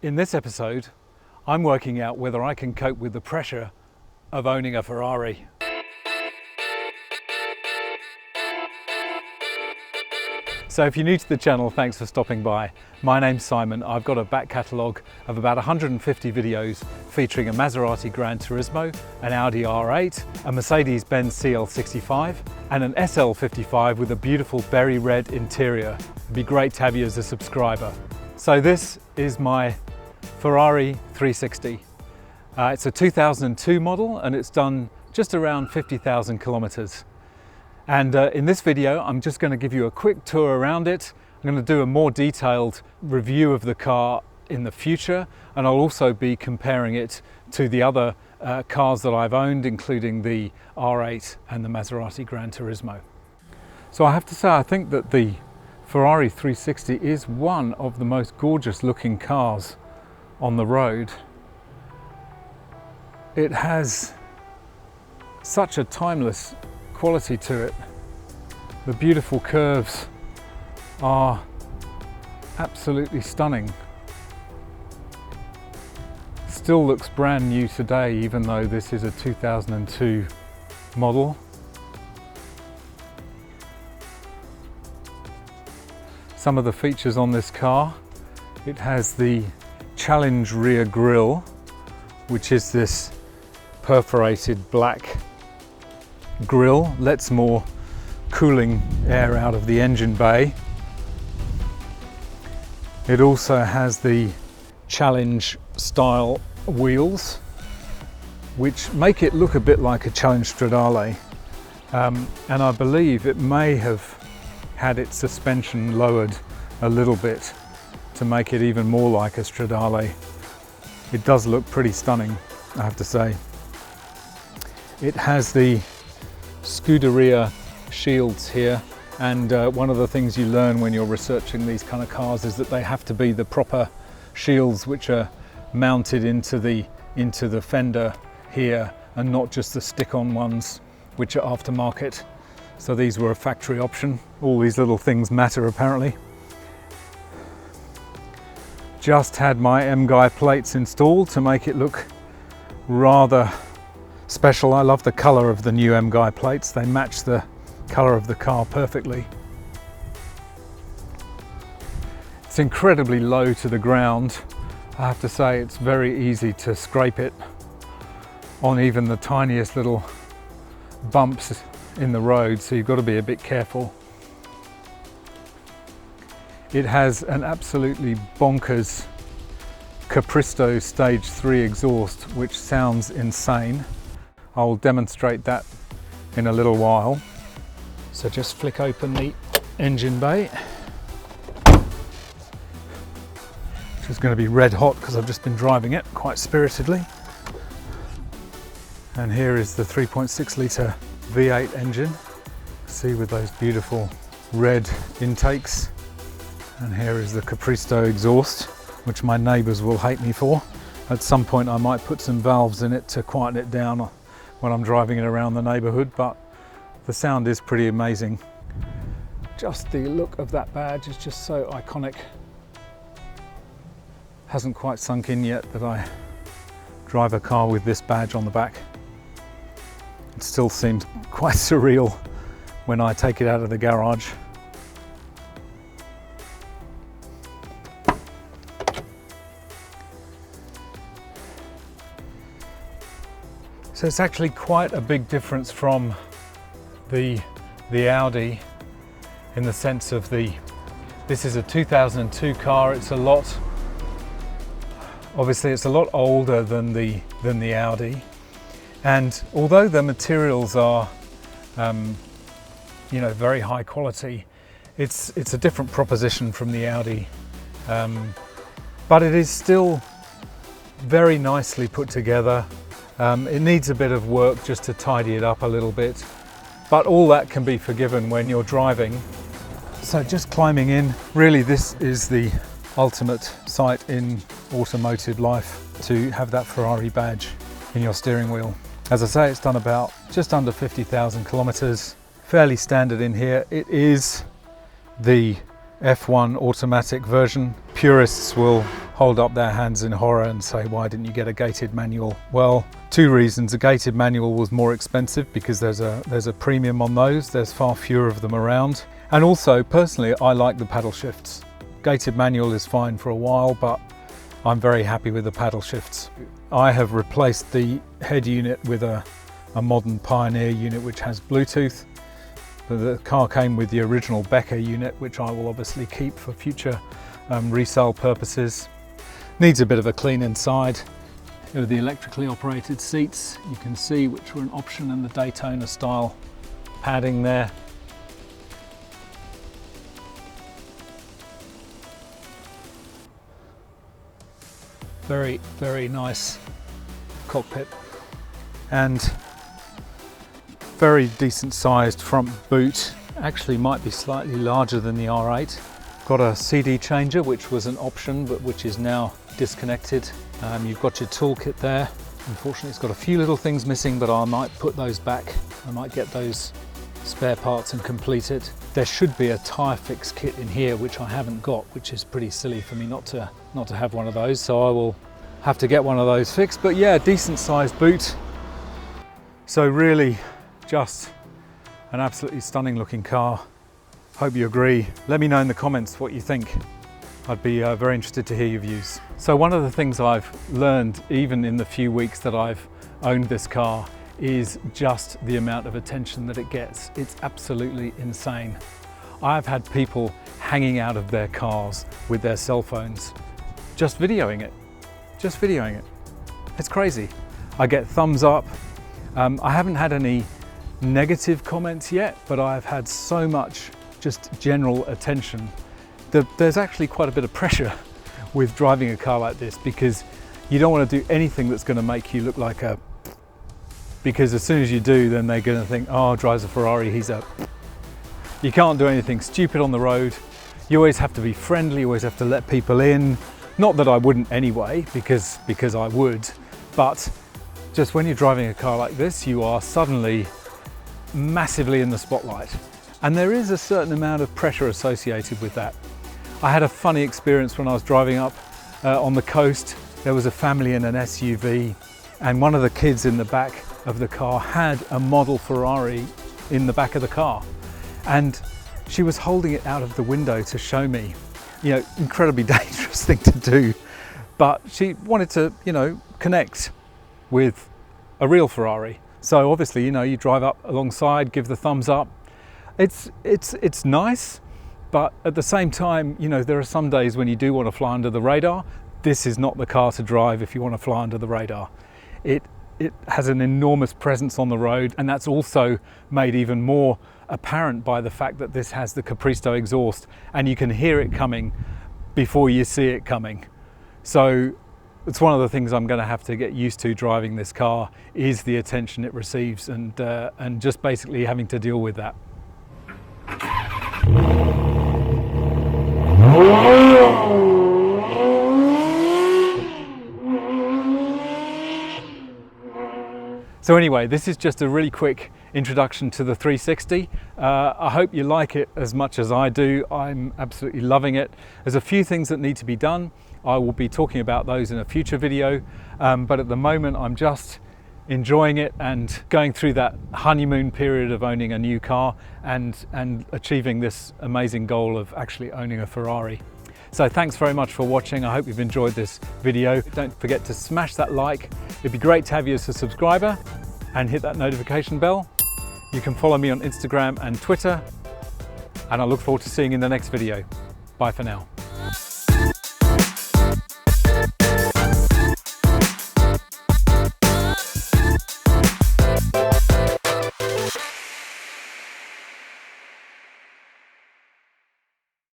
In this episode, I'm working out whether I can cope with the pressure of owning a Ferrari. So if you're new to the channel, thanks for stopping by. My name's Simon. I've got a back catalogue of about 150 videos featuring a Maserati Gran Turismo, an Audi R8, a Mercedes-Benz CL65 and an SL55 with a beautiful berry red interior. It'd be great to have you as a subscriber. So this is my Ferrari 360. It's a 2002 model and it's done just around 50,000 kilometers. And in this video, I'm just going to give you a quick tour around it. I'm going to do a more detailed review of the car in the future, and I'll also be comparing it to the other cars that I've owned, including the R8 and the Maserati Gran Turismo. So I have to say, I think that the Ferrari 360 is one of the most gorgeous looking cars on the road. It has such a timeless quality to it. The beautiful curves are absolutely stunning. Still looks brand new today, even though this is a 2002 model. Some of the features on this car: it has the Challenge rear grille, which is this perforated black grille, lets more cooling air out of the engine bay. It also has the Challenge style wheels, which make it look a bit like a Challenge Stradale, and I believe it may have had its suspension lowered a little bit to make it even more like a Stradale. It does look pretty stunning, I have to say. It has the Scuderia shields here, and one of the things you learn when you're researching these kind of cars is that they have to be the proper shields, which are mounted into the fender here, and not just the stick-on ones which are aftermarket. So these were a factory option. All these little things matter apparently. Just had my MGUY plates installed to make it look rather special. I love the colour of the new MGUY plates. They match the colour of the car perfectly. It's incredibly low to the ground. I have to say, it's very easy to scrape it on even the tiniest little bumps in the road, so you've got to be a bit careful. It has an absolutely bonkers Capristo Stage 3 exhaust, which sounds insane. I'll demonstrate that in a little while. So just flick open the engine bay, which is going to be red hot because I've just been driving it quite spiritedly. And here is the 3.6 litre V8 engine. See, with those beautiful red intakes. And here is the Capristo exhaust, which my neighbours will hate me for. At some point I might put some valves in it to quieten it down when I'm driving it around the neighbourhood, but the sound is pretty amazing. Just the look of that badge is just so iconic. Hasn't quite sunk in yet that I drive a car with this badge on the back. It still seems quite surreal when I take it out of the garage. So it's actually quite a big difference from the Audi, in the sense of this is a 2002 car. It's obviously it's a lot older than the Audi, and although the materials are very high quality, it's a different proposition from the Audi, but it is still very nicely put together. It needs a bit of work just to tidy it up a little bit, but all that can be forgiven when you're driving. So just climbing in, really this is the ultimate sight in automotive life, to have that Ferrari badge in your steering wheel. As I say, it's done about just under 50,000 kilometers, fairly standard in here. It is the F1 automatic version. Purists will hold up their hands in horror and say, why didn't you get a gated manual? Well, two reasons. A gated manual was more expensive because there's a premium on those. There's far fewer of them around. And also, personally, I like the paddle shifts. Gated manual is fine for a while, but I'm very happy with the paddle shifts. I have replaced the head unit with a modern Pioneer unit which has Bluetooth. But the car came with the original Becker unit, which I will obviously keep for future resale purposes. Needs a bit of a clean inside. Here are the electrically operated seats. You can see which were an option in the Daytona style padding there. Very, very nice cockpit and very decent sized front boot. Actually might be slightly larger than the R8. Got a CD changer, which was an option but which is now disconnected. You've got your toolkit there. Unfortunately it's got a few little things missing, but I might put those back. I might get those spare parts and complete it. There should be a tyre fix kit in here which I haven't got, which is pretty silly for me not to have one of those, so I will have to get one of those fixed. But yeah, decent sized boot. So really just an absolutely stunning looking car. Hope you agree. Let me know in the comments what you think. I'd be very interested to hear your views. So one of the things I've learned, even in the few weeks that I've owned this car, is just the amount of attention that it gets. It's absolutely insane. I've had people hanging out of their cars with their cell phones, just videoing it. It's crazy. I get thumbs up. I haven't had any negative comments yet, but I've had so much just general attention that there's actually quite a bit of pressure with driving a car like this, because you don't want to do anything that's going to make you look like a, because as soon as you do, then they're going to think, oh, drives a Ferrari, he's a. You can't do anything stupid on the road. You always have to be friendly, you always have to let people in. Not that I wouldn't anyway, because I would, but just when you're driving a car like this, you are suddenly massively in the spotlight. And there is a certain amount of pressure associated with that. I had a funny experience when I was driving up on the coast. There was a family in an SUV, and one of the kids in the back of the car had a model Ferrari in the back of the car. And she was holding it out of the window to show me. You know, incredibly dangerous thing to do. But she wanted to, you know, connect with a real Ferrari. So obviously, you know, you drive up alongside, give the thumbs up. It's nice, but at the same time, you know, there are some days when you do want to fly under the radar. This is not the car to drive if you want to fly under the radar. It has an enormous presence on the road, and that's also made even more apparent by the fact that this has the Capristo exhaust, and you can hear it coming before you see it coming. So it's one of the things I'm going to have to get used to driving this car, is the attention it receives, and just basically having to deal with that. So anyway, this is just a really quick introduction to the 360. I hope you like it as much as I do. I'm absolutely loving it. There's a few things that need to be done. I will be talking about those in a future video, but at the moment I'm just enjoying it and going through that honeymoon period of owning a new car and achieving this amazing goal of actually owning a Ferrari. So thanks very much for watching. I hope you've enjoyed this video. Don't forget to smash that like. It'd be great to have you as a subscriber, and hit that notification bell. You can follow me on Instagram and Twitter, and I look forward to seeing you in the next video. Bye for now.